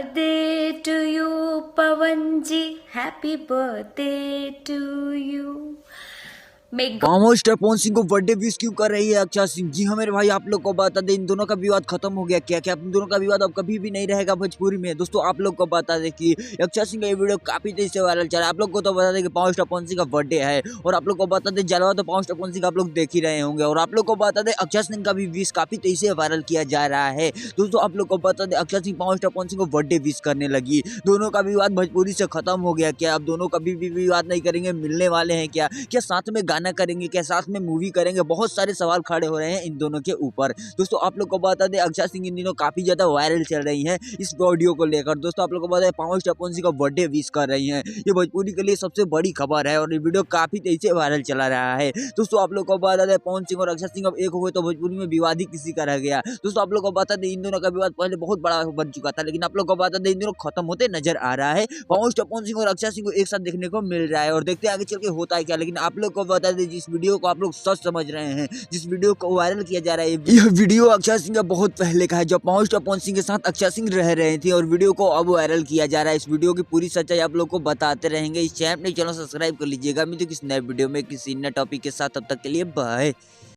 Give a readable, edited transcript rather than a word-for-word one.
Birthday to you Pawan ji, happy birthday to you. मे पामो star Pawan Singh को बर्थडे विश क्यों कर रही है अक्षय सिंह? जी हाँ मेरे भाई, आप लोग को बता दें, इन दोनों का विवाद खत्म हो गया। क्या क्या इन दोनों का विवाद अब कभी भी नहीं रहेगा भोजपुरी में। दोस्तों आप लोग को बता दें कि अक्षय सिंह का ये वीडियो काफी तेजी से वायरल चला। आप लोग को तो बता दें कि पावर स्टार पवन सिंह का बर्थडे है, और आप लोग को बता दें जलवा तो पावर स्टार पवन सिंह आप लोग देख ही रहे होंगे। और आप लोग को बता दें अक्षय सिंह का भी विश काफी तेजी से वायरल किया जा रहा है। दोस्तों आप लोग को बता दें अक्षय सिंह पावर स्टार पवन सिंह को बर्थडे विश करने लगी। दोनों का विवाद भोजपुरी से खत्म हो गया। क्या अब दोनों कभी भी विवाद नहीं करेंगे? मिलने वाले हैं क्या? क्या साथ में गाना करेंगे? क्या साथ में मूवी करेंगे? बहुत सारे सवाल खड़े हो रहे हैं इन दोनों के ऊपर। दोस्तों आप लोग को बता दें अक्षय सिंह इन दिनों काफी ज्यादा वायरल चल रही हैं इस ऑडियो को लेकर। दोस्तों आप लोग को बता दें पावर स्टार पवन सिंह का बर्थडे विश कर रही हैं। ये भोजपुरी के लिए सबसे बड़ी खबर है और ये वीडियो काफी तेजी से वायरल चला रहा है। दोस्तों आप लोग को बता दें पवन सिंह और अक्षय सिंह अब एक हुए तो भोजपुरी में विवाद ही किसी का रह गया। दोस्तों आप लोग को बता दें इन दोनों का विवाद पहले बहुत बड़ा बन चुका था, लेकिन आप लोग को बता दें इन दिनों खत्म होते नजर आ रहा है। पावर स्टार पवन सिंह और अक्षय सिंह को एक साथ देखने को मिल रहा है और देखते हैं आगे चल के होता है क्या। लेकिन आप लोग को बता दें जिस वीडियो को आप लोग सच समझ रहे हैं, जिस वीडियो को वायरल किया जा रहा है, यह वीडियो अक्षय सिंह का बहुत पहले का है, जब पावर स्टार पवन सिंह के साथ अक्षय सिंह रह रहे थे, और वीडियो को अब वायरल किया जा रहा है। इस वीडियो की पूरी सच्चाई आप लोग को बताते रहेंगे। इस चैनल सब्सक्राइब कर लीजिएगा। मिलते किसी नए वीडियो में किसी नए टॉपिक के साथ, तब तक के लिए बाय।